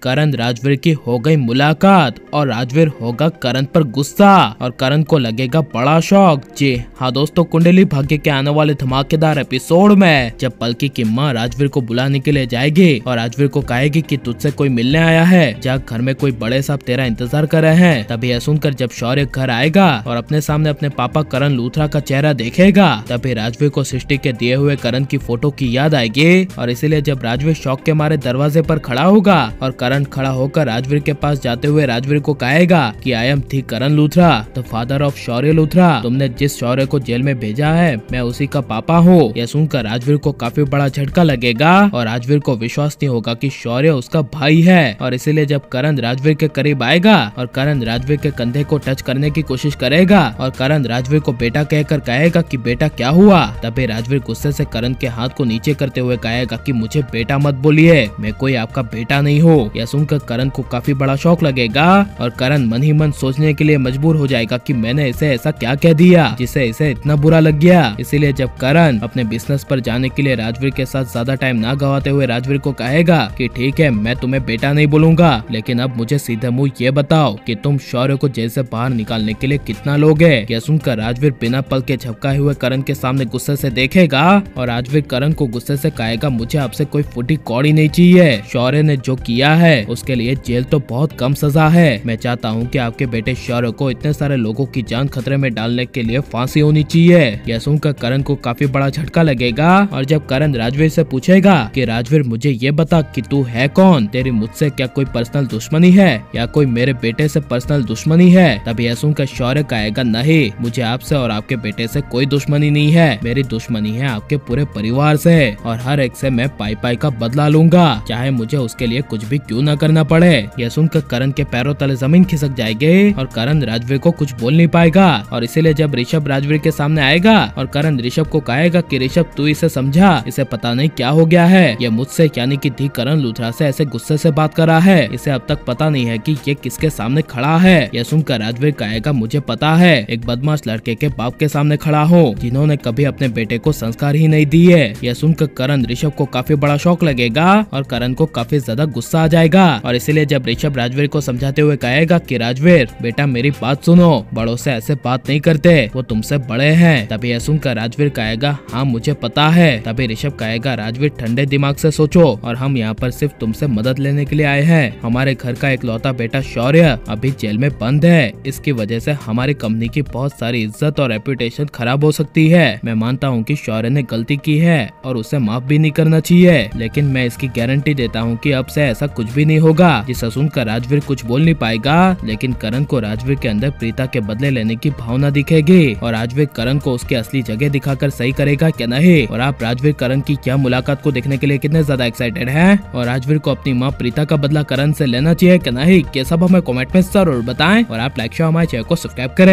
करण राजवीर की हो गई मुलाकात और राजवीर होगा करण पर गुस्सा और करण को लगेगा बड़ा शौक। जी हाँ दोस्तों, कुंडली भाग्य के आने वाले धमाकेदार एपिसोड में जब पलकी की माँ राजवीर को बुलाने के लिए जाएगी और राजवीर को कहेगी कि तुझसे कोई मिलने आया है, जा घर में कोई बड़े साहब तेरा इंतजार कर रहे हैं। तभी यह सुनकर जब शौर्य घर आएगा और अपने सामने अपने पापा करण लूथरा का चेहरा देखेगा, तभी राजवीर को सृष्टि के दिए हुए करण की फोटो की याद आएगी और इसीलिए जब राजवीर शौक के मारे दरवाजे पर खड़ा होगा और करण खड़ा होकर राजवीर के पास जाते हुए राजवीर को कहेगा कि आई एम थी Karan Luthra, the father of शौर्य लूथरा। तुमने जिस शौर्य को जेल में भेजा है मैं उसी का पापा हूँ। यह सुनकर राजवीर को काफी बड़ा झटका लगेगा और राजवीर को विश्वास नहीं होगा कि शौर्य उसका भाई है। और इसीलिए जब करण राजवीर के करीब आएगा और करण राजवीर के कंधे को टच करने की कोशिश करेगा और करण राजवीर को बेटा कहकर कहेगा कि बेटा क्या हुआ, तभी राजवीर गुस्से से करण के हाथ को नीचे करते हुए कहेगा कि मुझे बेटा मत बोलिए, मैं कोई आपका बेटा नहीं हूँ। यह सुनकर करण को काफी बड़ा शौक लगेगा और करण मन ही मन सोचने के लिए मजबूर हो जाएगा कि मैंने इसे ऐसा क्या कह दिया जिसे इसे इतना बुरा लग गया। इसीलिए जब करण अपने बिजनेस पर जाने के लिए राजवीर के साथ ज्यादा टाइम ना गवाते हुए राजवीर को कहेगा कि ठीक है मैं तुम्हें बेटा नहीं बोलूंगा, लेकिन अब मुझे सीधे मुंह ये बताओ कि तुम शौर्य को जेल से बाहर निकालने के लिए कितना लोगे। यह सुनकर राजवीर बिना पल के झपकाए हुए करण के सामने गुस्से से देखेगा और राजवीर करण को गुस्से से कहेगा मुझे आपसे कोई फूटी कौड़ी नहीं चाहिए, शौर्य ने जो किया है उसके लिए जेल तो बहुत कम सजा है। मैं चाहता हूँ कि आपके बेटे शौर्य को इतने सारे लोगों की जान खतरे में डालने के लिए फांसी होनी चाहिए। यह सुनकर करण को काफी बड़ा झटका लगेगा और जब करण राजवीर से पूछेगा कि राजवीर मुझे ये बता कि तू है कौन, तेरी मुझसे क्या कोई पर्सनल दुश्मनी है या कोई मेरे बेटे से पर्सनल दुश्मनी है, तभी यह सुनकर शौर्य कहेगा नहीं, मुझे आपसे और आपके बेटे से कोई दुश्मनी नहीं है, मेरी दुश्मनी है आपके पूरे परिवार से और हर एक से मैं पाई पाई का बदला लूंगा, चाहे मुझे उसके लिए कुछ भी क्यों न करना पड़े। यह सुनकर करण के पैरों तले जमीन खिसक जाएगी और करण राजवीर को कुछ बोल नहीं पाएगा और इसीलिए जब ऋषभ राजवीर के सामने आएगा और करण ऋषभ को कहेगा कि ऋषभ तू इसे समझा, इसे पता नहीं क्या हो गया है, ये मुझसे यानी कि धी करण लूथरा से ऐसे गुस्से से बात कर रहा है, इसे अब तक पता नहीं है कि ये किसके सामने खड़ा है। यह सुनकर राजवीर कहेगा मुझे पता है, एक बदमाश लड़के के बाप के सामने खड़ा हो जिन्होंने कभी अपने बेटे को संस्कार ही नहीं दिए। यह सुनकर करण ऋषभ को काफी बड़ा शौक लगेगा और करण को काफी ज्यादा गुस्सा आ जाएगा और इसीलिए जब ऋषभ राजवीर को समझाते हुए कहेगा कि राजवीर बेटा मेरी बात सुनो, बड़ों से ऐसे बात नहीं करते, वो तुमसे बड़े हैं, तभी यह सुनकर राजवीर कहेगा हाँ मुझे पता है। तभी ऋषभ कहेगा राजवीर ठंडे दिमाग से सोचो और हम यहाँ पर सिर्फ तुमसे मदद लेने के लिए आए हैं। हमारे घर का इकलौता बेटा शौर्य अभी जेल में बंद है, इसकी वजह से हमारी कंपनी की बहुत सारी इज्जत और रेपुटेशन खराब हो सकती है। मैं मानता हूँ कि शौर्य ने गलती की है और उसे माफ भी नहीं करना चाहिए, लेकिन मैं इसकी गारंटी देता हूँ कि अब से ऐसा कुछ भी नहीं होगा। जिसे सुनकर राजवीर कुछ बोल नहीं पाएगा, लेकिन करण को राजवीर के अंदर प्रीता के बदले लेने की भावना दिखेगी और राजवीर करण को उसकी असली जगह दिखाकर सही करेगा क्या नहीं। और आप राजवीर करण की क्या मुलाकात को देखने के लिए कितने ज्यादा एक्साइटेड हैं और राजवीर को अपनी माँ प्रीता का बदला करण से लेना चाहिए क्या नहीं, ये सब हमें कमेंट में जरूर बताएं और आप लाइक शेयर हमारे चैनल को सब्सक्राइब करें।